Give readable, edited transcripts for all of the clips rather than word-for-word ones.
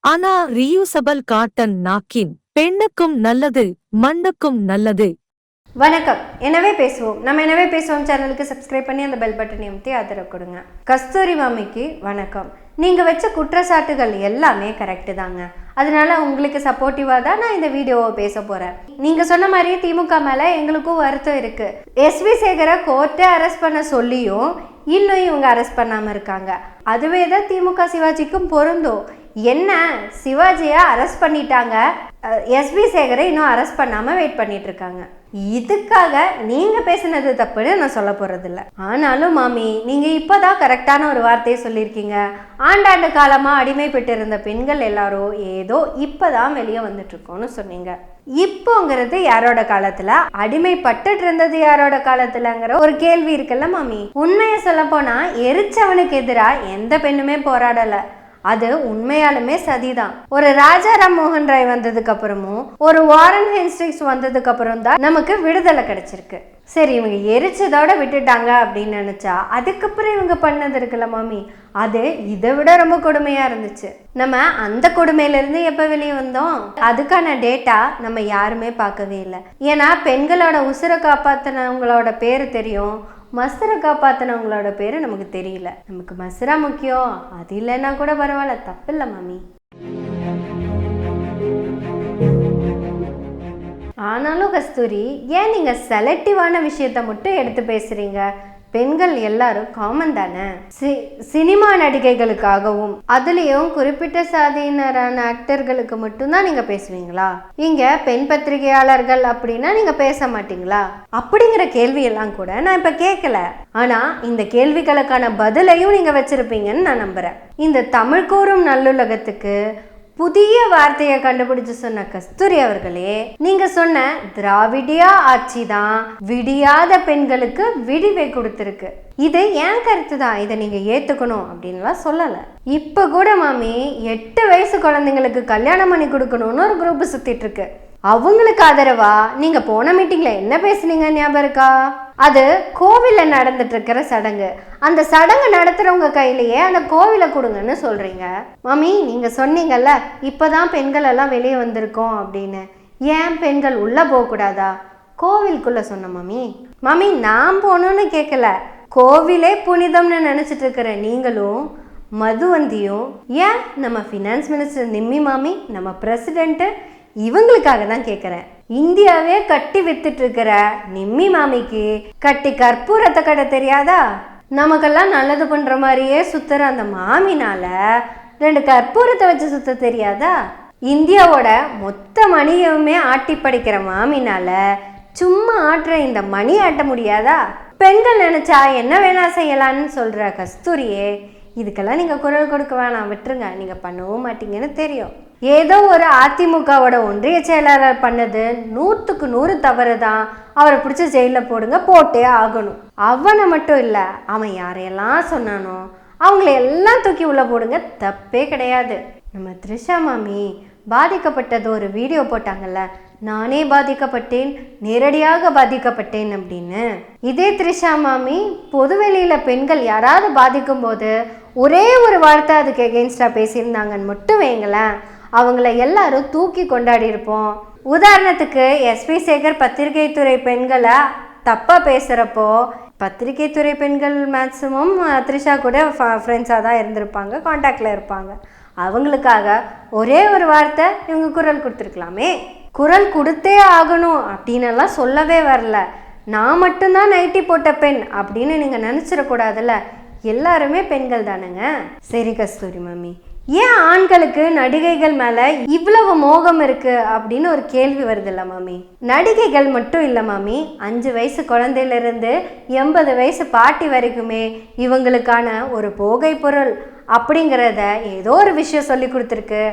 ஆனா reusable cotton napkin பெண்ணுக்கும் நல்லது மண்ணுக்கும் நல்லது. வணக்கம். எனவே பேசுவோம். நம்ம எனவே பேசுவோம் சேனலுக்கு சப்ஸ்கிரைப் பண்ணி அந்த பெல் பட்டனை அமுத்தி ஆதரவு கொடுங்க. கஸ்தூரி மாமிக்கு வணக்கம். நீங்கள் வச்ச குற்றச்சாட்டுகள் எல்லாமே கரெக்டு தாங்க. அதனால உங்களுக்கு சப்போர்ட்டிவாக தான் நான் இந்த வீடியோவை பேச போகிறேன். நீங்கள் சொன்ன மாதிரியே திமுக மேலே எங்களுக்கும் வருத்தம் இருக்குது. எஸ்வி சேகரை கோர்ட்டை அரெஸ்ட் பண்ண சொல்லியும் இன்னும் இவங்க அரெஸ்ட் பண்ணாமல் இருக்காங்க. அதுவே தான் திமுக சிவாஜிக்கும் பொருந்தும். என்ன, சிவாஜியை அரெஸ்ட் பண்ணிட்டாங்க, எஸ்வி சேகரை இன்னும் அரெஸ்ட் பண்ணாமல் வெயிட் பண்ணிட்டு இருக்காங்க. இதுக்காக நீங்கள் பேசினது தப்புன்னு நான் சொல்ல போகிறதில்ல. ஆனாலும் மாமி, நீங்கள் இப்போ தான் கரெக்டான ஒரு வார்த்தையை சொல்லியிருக்கீங்க. ஆண்டாண்டு காலமாக அடிமைப்பட்டு இருந்த பெண்கள் எல்லாரும் ஏதோ இப்போ தான் வெளியே வந்துட்டுருக்கோன்னு சொன்னீங்க. இப்போங்கிறது யாரோட காலத்தில், அடிமைப்பட்டு இருந்தது யாரோட காலத்துலங்கிற ஒரு கேள்வி இருக்குல்ல மாமி. உண்மையை சொல்ல போனால் எரிச்சவனுக்கு எதிராக எந்த பெண்ணுமே போராடலை. அது உண்மையாலுமே சதிதான். ஒரு ராஜா ராம்மோகன் ராய் வந்ததுக்கு அப்புறமும் ஒரு வாரன் ஹெஸ்டிங்ஸ் வந்ததுக்கு அப்புறம் தான் நமக்கு விடுதலை கிடைச்சிருக்கு. சரி, இவங்க எரிச்சதோட விட்டுட்டாங்க அப்படின்னு நினைச்சா அதுக்கப்புறம் இவங்க பண்ணது இருக்குல்ல மாமி, அது இதை விட ரொம்ப கொடுமையா இருந்துச்சு. நம்ம அந்த கொடுமையிலிருந்து எப்ப வெளியே வந்தோம், அதுக்கான டேட்டா நம்ம யாருமே பார்க்கவே இல்லை. ஏன்னா பெண்களோட உசுரை காப்பாத்தினவங்களோட பேரு தெரியும், மசரை காப்பாத்தினவங்களோட பேரு நமக்கு தெரியல. நமக்கு மசரா முக்கியம், அது இல்லைன்னா கூட பரவாயில்ல, தப்பில்லை மாமி. ஆனாலும் கஸ்தூரி, ஏன் நீங்க செலக்டிவான விஷயத்த மட்டும் எடுத்து பேசுறீங்க? பெண்கள் எல்லாரும் காமன் தானே. சினிமா நடிகைகளுக்காகவும் அதுலேயும் குறிப்பிட்ட சாதியினரான ஆக்டர்களுக்கு மட்டும்தான் நீங்க பேசுவீங்களா? இங்க பெண் பத்திரிகையாளர்கள் அப்படின்னா நீங்க பேச மாட்டீங்களா? அப்படிங்கிற கேள்வி எல்லாம் கூட நான் இப்ப கேட்கல. ஆனா இந்த கேள்விகளுக்கான பதிலையும் நீங்க வச்சிருப்பீங்கன்னு நான் நம்புறேன். இந்த தமிழ் கூறும் நல்லுலகத்துக்கு புதிய வார்த்தையை கண்டுபிடிச்சு சொன்ன கஸ்தூரி அவர்களே, நீங்க சொன்ன திராவிடியா ஆட்சி தான் விடியாத பெண்களுக்கு விடிவை கொடுத்துருக்கு. இது ஏன் கருத்து தான், இதை நீங்க ஏத்துக்கணும் அப்படின்லாம் சொல்லல. இப்ப கூட மாமி 8 வயசு குழந்தைங்களுக்கு கல்யாணம் பண்ணி கொடுக்கணும்னு ஒரு குரூப் சுத்திட்டு இருக்கு. அவங்களுக்கு ஆதரவா நீங்க போன மீட்டிங்ல என்ன பேசுனீங்க ஞாபகம் இருக்கா? அது கோவில்ல நடந்துட்டு இருக்கிற சடங்கு. அந்த சடங்கு நடத்துறவங்க கையிலேயே அந்த கோவிலை கொடுங்கன்னு சொல்றீங்க. மாமி, நீங்க சொன்னீங்கல்ல இப்பதான் பெண்கள் எல்லாம் வெளியே வந்திருக்கோம் அப்படின்னு. ஏன் பெண்கள் உள்ள போக கூடாதா? கோவிலுக்குள்ள சொன்ன மாமி. மாமி, நான் போகணும்னு கேட்கல. கோவிலே புனிதம்னு நினைச்சிட்டு இருக்கிற நீங்களும் மதுவந்தியும் ஏன் நம்ம ஃபினான்ஸ் மினிஸ்டர் நிம்மி மாமி, நம்ம பிரசிடென்ட், இவங்களுக்காக தான் கேட்குறேன். இந்தியாவே கட்டி வித்துட்டு இருக்கிற நிம்மி மாமிக்கு கட்டி கற்பூரத்தை கட்ட தெரியாதா? நமக்கெல்லாம் நல்லது பண்ற மாதிரியே சுத்துற அந்த மாமினால 2 கற்பூரத்தை வச்சு சுத்த தெரியாதா? இந்தியாவோட மொத்த மணியுமே ஆட்டி படிக்கிற மாமினால சும்மா ஆட்டுற இந்த மணி ஆட்ட முடியாதா? பெண்கள் நினைச்சா என்ன வேணா செய்யலான்னு சொல்ற கஸ்தூரியே, இதுக்கெல்லாம் நீங்க குரல் கொடுக்க வேணாம், விட்டுருங்க. நீங்க பண்ணவும் மாட்டீங்கன்னு தெரியும். ஏதோ ஒரு அதிமுகவோட ஒன்றிய செயலாளர் பண்ணது 100க்கு 100 தவறு தான். அவரை பிடிச்சி ஜெயிலில் போடுங்க, போட்டே ஆகணும். அவனை மட்டும் இல்லை, அவன் யாரையெல்லாம் சொன்னானோ அவங்கள எல்லாம் தூக்கி உள்ள போடுங்க, தப்பே கிடையாது. நம்ம த்ரிஷா மாமி பாதிக்கப்பட்டது ஒரு வீடியோ போட்டாங்கல்ல, நானே பாதிக்கப்பட்டேன், நேரடியாக பாதிக்கப்பட்டேன் அப்படின்னு. இதே த்ரிஷா மாமி பொதுவெளியில பெண்கள் யாராவது பாதிக்கும் போது ஒரே ஒரு வார்த்தை அதுக்கு எகெயின்ஸ்டா பேசியிருந்தாங்கன்னு மட்டும் வைங்களேன், அவங்கள எல்லாரும் தூக்கி கொண்டாடி இருப்போம். உதாரணத்துக்கு எஸ்வி சேகர் பத்திரிகை துறை பெண்களை தப்பா பேசுறப்போ, பத்திரிகை துறை பெண்கள் மேக்சிமம் த்ரிஷா கூட ஃப்ரெண்ட்ஸாக தான் இருந்திருப்பாங்க, கான்டாக்டில் இருப்பாங்க. அவங்களுக்காக ஒரே ஒரு வார்த்தை இவங்க குரல் கொடுத்துருக்கலாமே. குரல் கொடுத்தே ஆகணும் அப்படின்னு எல்லாம் சொல்லவே வரல. நான் மட்டும்தான் நைட்டி போட்ட பெண் அப்படின்னு நீங்கள் நினச்சிடக்கூடாதுல்ல, எல்லாருமே பெண்கள் தானேங்க. சரி கஸ்தூரி மாமி, ஏன் ஆண்களுக்கு நடிகைகள் மேல இவ்வளவு மோகம் இருக்கு அப்படின்னு ஒரு கேள்வி வருது இல்ல மாமி? நடிகைகள் மட்டும் இல்ல மாமி, 5 வயசு குழந்தையில இருந்து 80 வயசு பாட்டி வரைக்குமே இவங்களுக்கான ஒரு போகை பொருள் அப்படிங்கிறத ஏதோ ஒரு விஷயம் சொல்லி கொடுத்துருக்கு.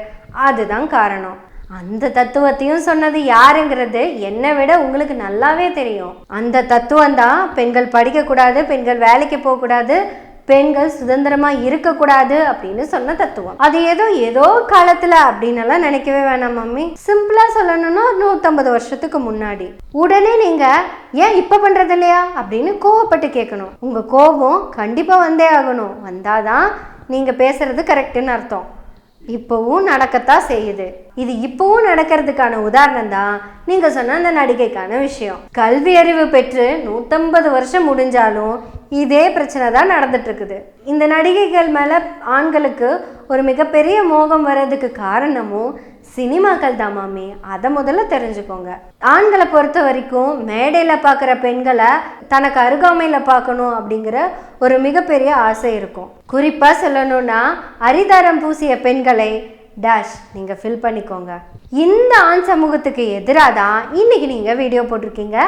அதுதான் காரணம். அந்த தத்துவத்தையும் சொன்னது யாருங்கிறது என்னை விட உங்களுக்கு நல்லாவே தெரியும். அந்த தத்துவம் தான் பெண்கள் படிக்கக்கூடாது, பெண்கள் வேலைக்கு போகக்கூடாது, பெண்கள் சுதந்திரமா இருக்கக்கூடாது அப்படின்னு சொன்ன தத்துவம். அது ஏதோ காலத்துல அப்படின்னு எல்லாம் நினைக்கவே வேணாம் மம்மி. சிம்பிளா சொல்லணும்னா 150 வருஷத்துக்கு முன்னாடி. உடனே நீங்க ஏன் இப்ப பண்றது இல்லையா அப்படின்னு கோவப்பட்டு கேட்கணும். உங்க கோபம் கண்டிப்பா வந்தே ஆகணும். வந்தாதான் நீங்க பேசுறது கரெக்டுன்னு அர்த்தம். இப்போவும் நடக்கத்தான் செய்யுது. இது இப்போவும் நடக்கிறதுக்கான உதாரணம் தான் நீங்க சொன்ன அந்த நடிகைக்கான விஷயம். கல்வி அறிவு பெற்று 150 வருஷம் முடிஞ்சாலும் இதே பிரச்சனை தான் நடந்துட்டு இருக்குது. இந்த நடிகைகள் மேல ஆண்களுக்கு ஒரு மிகப்பெரிய மோகம் வர்றதுக்கு காரணமும் சினிமாக்கள் தான் மாமி. அதை முதல்ல தெரிஞ்சுக்கோங்க. ஆண்களை பொறுத்த வரைக்கும் மேடையில் பார்க்குற பெண்களை தனக்கு அருகாமையில் பார்க்கணும் அப்படிங்கிற ஒரு மிகப்பெரிய ஆசை இருக்கும். குறிப்பாக சொல்லணும்னா அரிதாரம் பூசிய பெண்களை டேஷ் நீங்கள் ஃபில் பண்ணிக்கோங்க. இந்த ஆண் சமூகத்துக்கு எதிராக தான் இன்னைக்கு நீங்கள் வீடியோ போட்டிருக்கீங்க.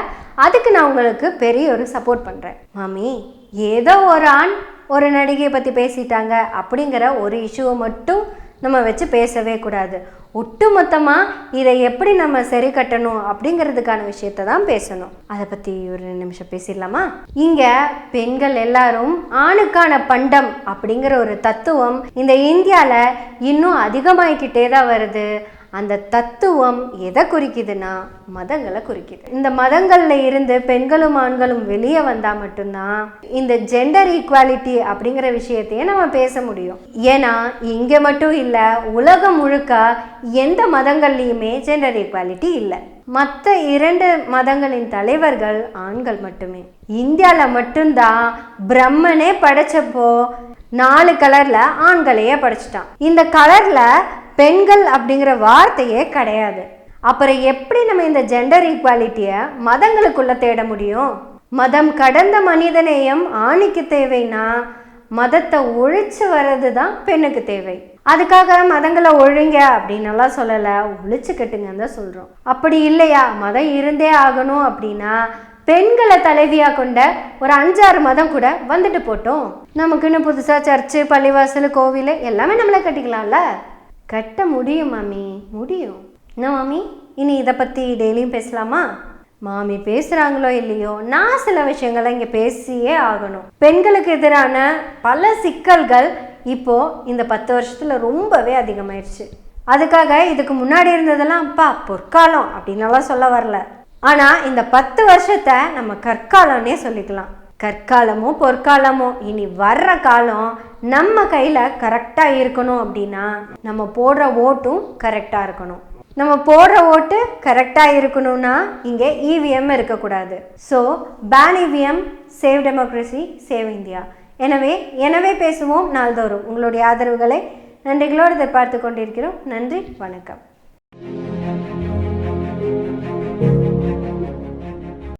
அதுக்கு நான் உங்களுக்கு பெரிய ஒரு சப்போர்ட் பண்ணுறேன் மாமி. ஏதோ ஒரு ஆண் ஒரு நடிகையை பற்றி பேசிட்டாங்க அப்படிங்கிற ஒரு இஷ்யூவை மட்டும் நம்ம வச்சு பேசவே கூடாது. ஒட்டுமொத்தமாக இதை எப்படி நம்ம சரி கட்டணும் அப்படிங்கிறதுக்கான விஷயத்த தான் பேசணும். அதை பற்றி ஒரு நிமிஷம் பேசிடலாமா? இங்கே பெண்கள் எல்லாரும் ஆணுக்கான பண்டம் அப்படிங்கிற ஒரு தத்துவம் இந்த இந்தியாவில் இன்னும் அதிகமாகிக்கிட்டே தான் வருது. அந்த தத்துவம் எதை குறிக்குதுன்னா மதங்களை குறிக்குது. இந்த மதங்கள்ல இருந்து பெண்களும் ஆண்களும் வெளியே வந்தா மட்டும்தான் இந்த ஜெண்டர் ஈக்குவாலிட்டி அப்படிங்கிற விஷயத்தையே நம்ம பேச முடியும். ஏன்னா இங்க மட்டும் இல்ல, உலகம் முழுக்க எந்த மதங்கள்லையுமே ஜெண்டர் ஈக்குவாலிட்டி இல்லை. மற்ற 2 மதங்களின் தலைவர்கள் ஆண்கள் மட்டுமே. இந்தியாவில் மட்டும்தான் பிரம்மனே படைச்சப்போ 4 கலர்ல ஆண்களையே படைச்சிட்டான். இந்த கலர்ல பெண்கள் அப்படிங்கிற வார்த்தையே கிடையாது. அப்புறம் எப்படி நம்ம இந்த ஜெண்டர் ஈக்குவாலிட்டியை மதங்களுக்குள்ள தேட முடியும்? மதம் கடந்த மனிதநேயம் ஆணுக்கு தேவைன்னா மதத்தை ஒழிச்சு வர்றது தான் பெண்ணுக்கு தேவை. அதுக்காக மதங்களை ஒழுங்க அப்படின்னலாம் சொல்லலை, ஒழிச்சு கட்டுங்கன்னு தான் சொல்கிறோம். அப்படி இல்லையா மதம் இருந்தே ஆகணும் அப்படின்னா பெண்களை தலைவியாக கொண்ட ஒரு 5-6 மதம் கூட வந்துட்டு போட்டோம். நமக்குன்னு புதுசாக சர்ச்சு, பள்ளிவாசல், கோவில் எல்லாமே நம்மளே கட்டிக்கலாம்ல. கட்ட முடியும் மாமி, முடியும். என்ன மாமி, இனி இதை பற்றி டெய்லியும் பேசலாமா? மாமி பேசுகிறாங்களோ இல்லையோ, நான் சில விஷயங்களை இங்கே பேசியே ஆகணும். பெண்களுக்கு எதிரான பல சிக்கல்கள் இப்போது இந்த 10 வருஷத்தில் ரொம்பவே அதிகமாயிடுச்சு. அதுக்காக இதுக்கு முன்னாடி இருந்ததெல்லாம் அப்பா பொற்காலம் அப்படின்னலாம் சொல்ல வரல. ஆனால் இந்த 10 வருஷத்தை நம்ம கற்காலம்னே சொல்லிக்கலாம். கற்காலமோ பொற்காலமோ இனி வர்ற காலம் நம்ம கையில் கரெக்டாக இருக்கணும் அப்படின்னா நம்ம போடுற ஓட்டும் கரெக்டாக இருக்கணும். நம்ம போடுற ஓட்டு கரெக்டாக இருக்கணும்னா இங்கே இவிஎம் இருக்கக்கூடாது. So ban EVM, save democracy, save India. எனவே பேசுவோம் நாள்தோறும் உங்களுடைய ஆதரவுகளை நன்றிகளோடு எதிர்பார்த்து கொண்டிருக்கிறோம். நன்றி, வணக்கம்.